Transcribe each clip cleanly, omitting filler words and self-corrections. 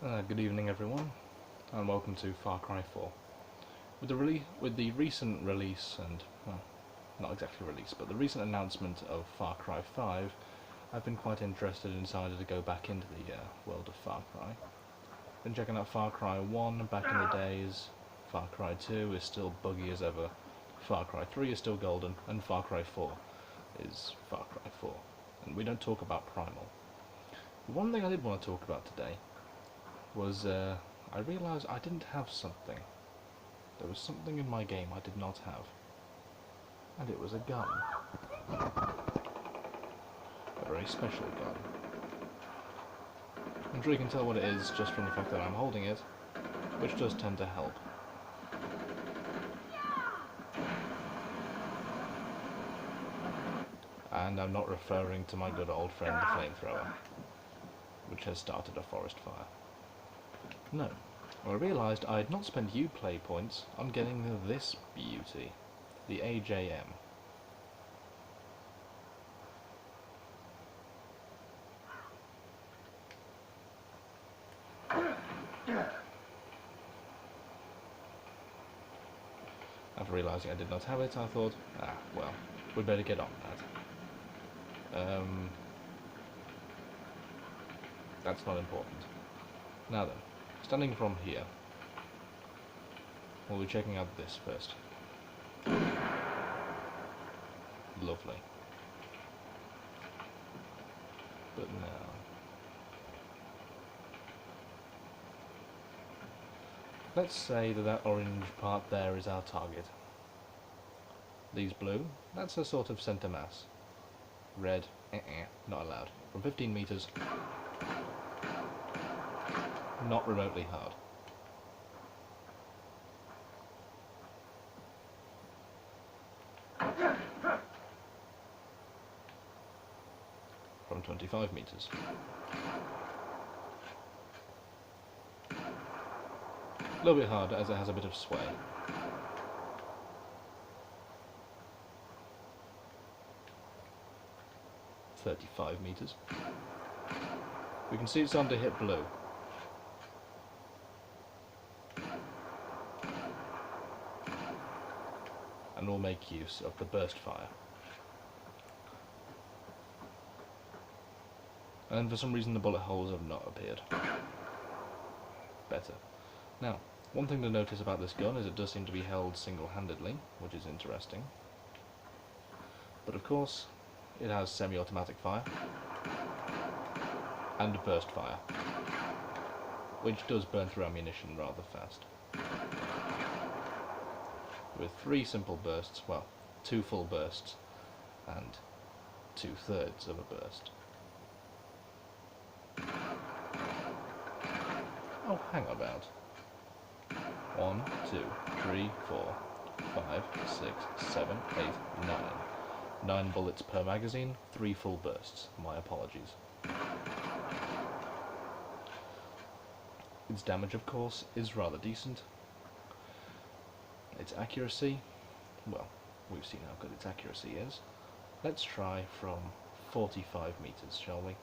Good evening, everyone, and welcome to Far Cry 4. With the recent release, and well, not exactly release, but the recent announcement of Far Cry 5, I've been quite interested and decided to go back into the world of Far Cry. Been checking out Far Cry 1 back in the days. Far Cry 2 is still buggy as ever. Far Cry 3 is still golden, and Far Cry 4 is Far Cry 4. And we don't talk about Primal. One thing I did want to talk about today was I realised I didn't have something. There was something in my game I did not have. And it was a gun. A very special gun. I'm sure you can tell what it is just from the fact that I'm holding it, which does tend to help. And I'm not referring to my good old friend the flamethrower, which has started a forest fire. No. I realised I had not spent Uplay points on getting this beauty, the A.J.M. After realising I did not have it, I thought, well, we'd better get on that. That's not important. Now then, standing from here, we'll be checking out this first. Lovely. But now, let's say that orange part there is our target. These blue, that's a sort of centre mass. Red, not allowed. From 15 metres, not remotely hard. From 25 metres. A little bit hard as it has a bit of sway. .35 metres. We can see it's starting to hit blue. And we'll make use of the burst fire. And for some reason the bullet holes have not appeared. Better. Now, one thing to notice about this gun is it does seem to be held single-handedly, which is interesting. But of course, it has semi-automatic fire and burst fire, which does burn through ammunition rather fast. With 3 simple bursts, well, 2 full bursts and 2/3 of a burst. Oh, hang about. 1, 2, 3, 4, 5, 6, 7, 8, 9. 9 bullets per magazine, 3 full bursts. My apologies. Its damage, of course, is rather decent. Its accuracy, well, we've seen how good its accuracy is. Let's try from 45 metres, shall we?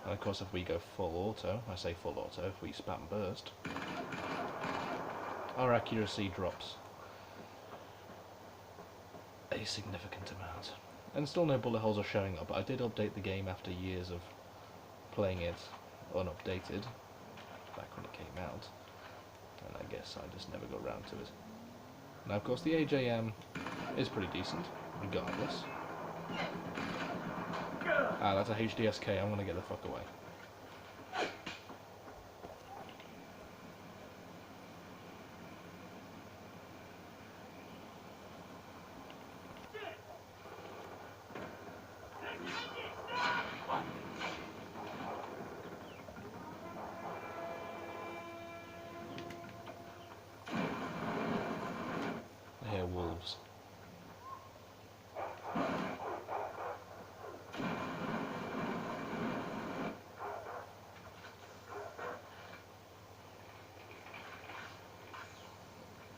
And of course if we go full auto, I say full auto, if we spam burst, our accuracy drops a significant amount. And still no bullet holes are showing up. I did update the game after years of playing it unupdated, back when it came out, and I guess I just never got around to it. Now of course the A.J.M. is pretty decent, regardless. That's a HDSK, I'm gonna get the fuck away. I hear wolves.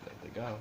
There they go.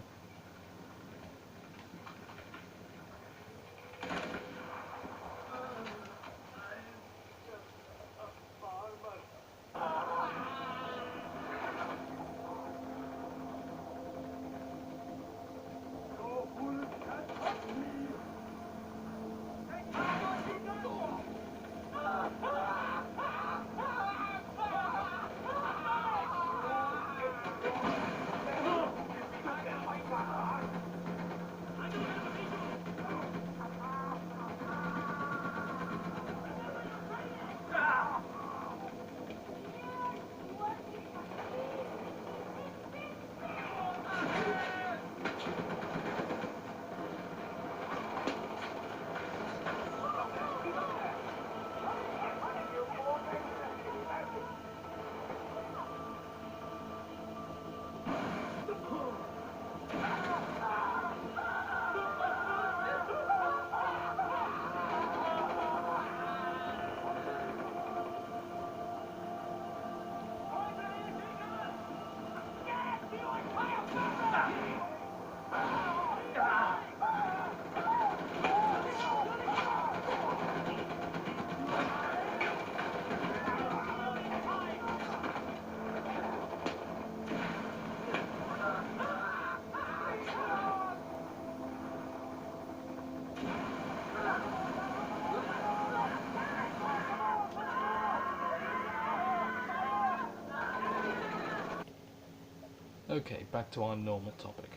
Okay, back to our normal topic.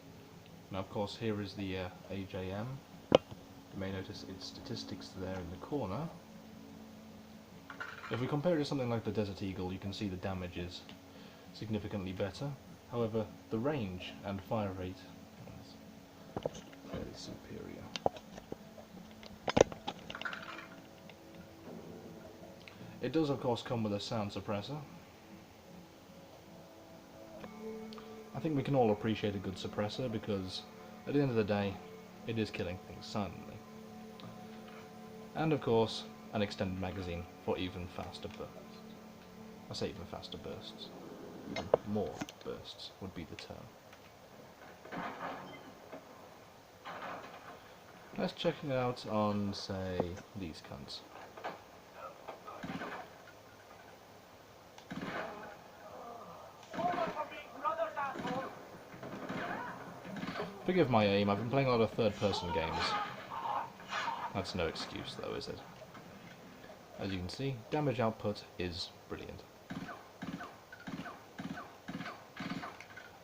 Now, of course, here is the A.J.M. You may notice its statistics there in the corner. If we compare it to something like the Desert Eagle, you can see the damage is significantly better. However, the range and fire rate is fairly superior. It does, of course, come with a sound suppressor. I think we can all appreciate a good suppressor because, at the end of the day, it is killing things silently. And, of course, an extended magazine for even faster bursts. I say even faster bursts. Even more bursts would be the term. Let's check it out on, say, these cunts. Forgive my aim, I've been playing a lot of third-person games. That's no excuse though, is it? As you can see, damage output is brilliant.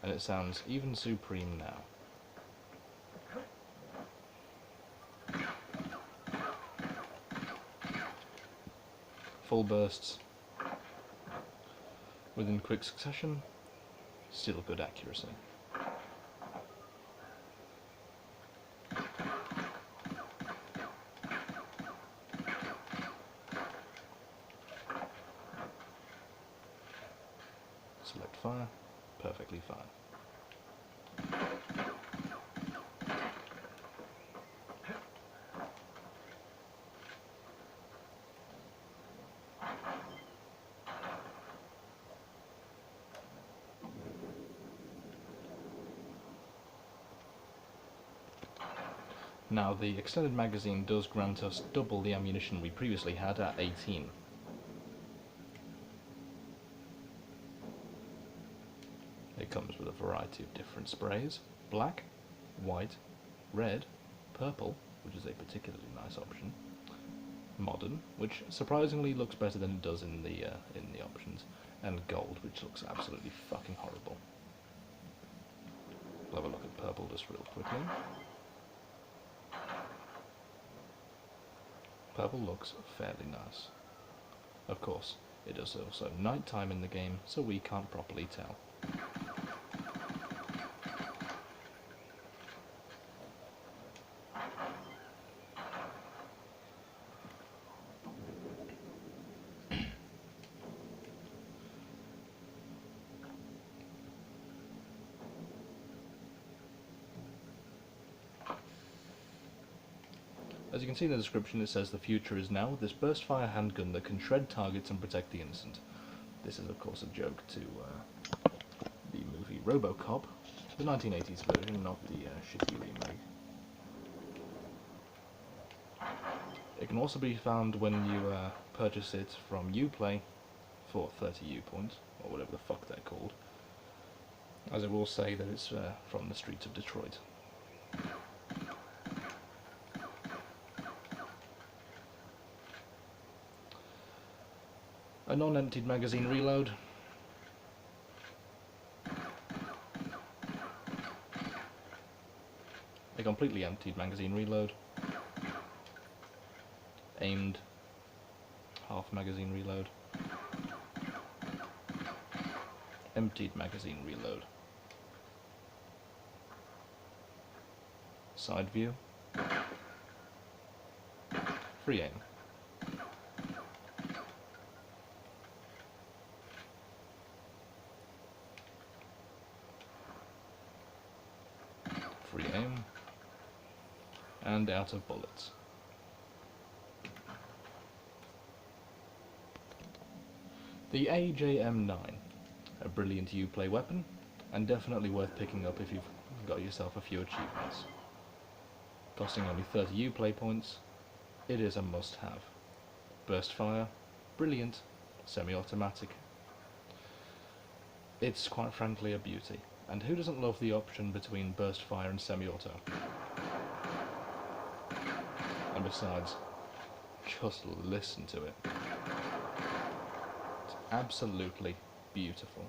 And it sounds even supreme now. Full bursts within quick succession, still good accuracy. Select fire, perfectly fine. Now, the extended magazine does grant us double the ammunition we previously had at 18. It comes with a variety of different sprays: black, white, red, purple, which is a particularly nice option, modern, which surprisingly looks better than it does in the options, and gold, which looks absolutely fucking horrible. We'll have a look at purple just real quickly. Purple looks fairly nice. Of course, it is also night time in the game, so we can't properly tell. As you can see in the description, it says the future is now with this burst fire handgun that can shred targets and protect the innocent. This is of course a joke to the movie RoboCop, the 1980s version, not the shitty remake. It can also be found when you purchase it from Uplay for 30 U points, or whatever the fuck they're called, as it will say that it's from the streets of Detroit. A non-emptied magazine reload. A completely emptied magazine reload. Aimed half magazine reload. Emptied magazine reload. Side view. Free aim. Free aim. And out of bullets. The A.J.M. a brilliant Uplay weapon, and definitely worth picking up if you've got yourself a few achievements. Costing only 30 Uplay points, it is a must-have. Burst fire, brilliant, semi-automatic. It's quite frankly a beauty, and who doesn't love the option between burst fire and semi-auto? And besides, just listen to it. It's absolutely beautiful.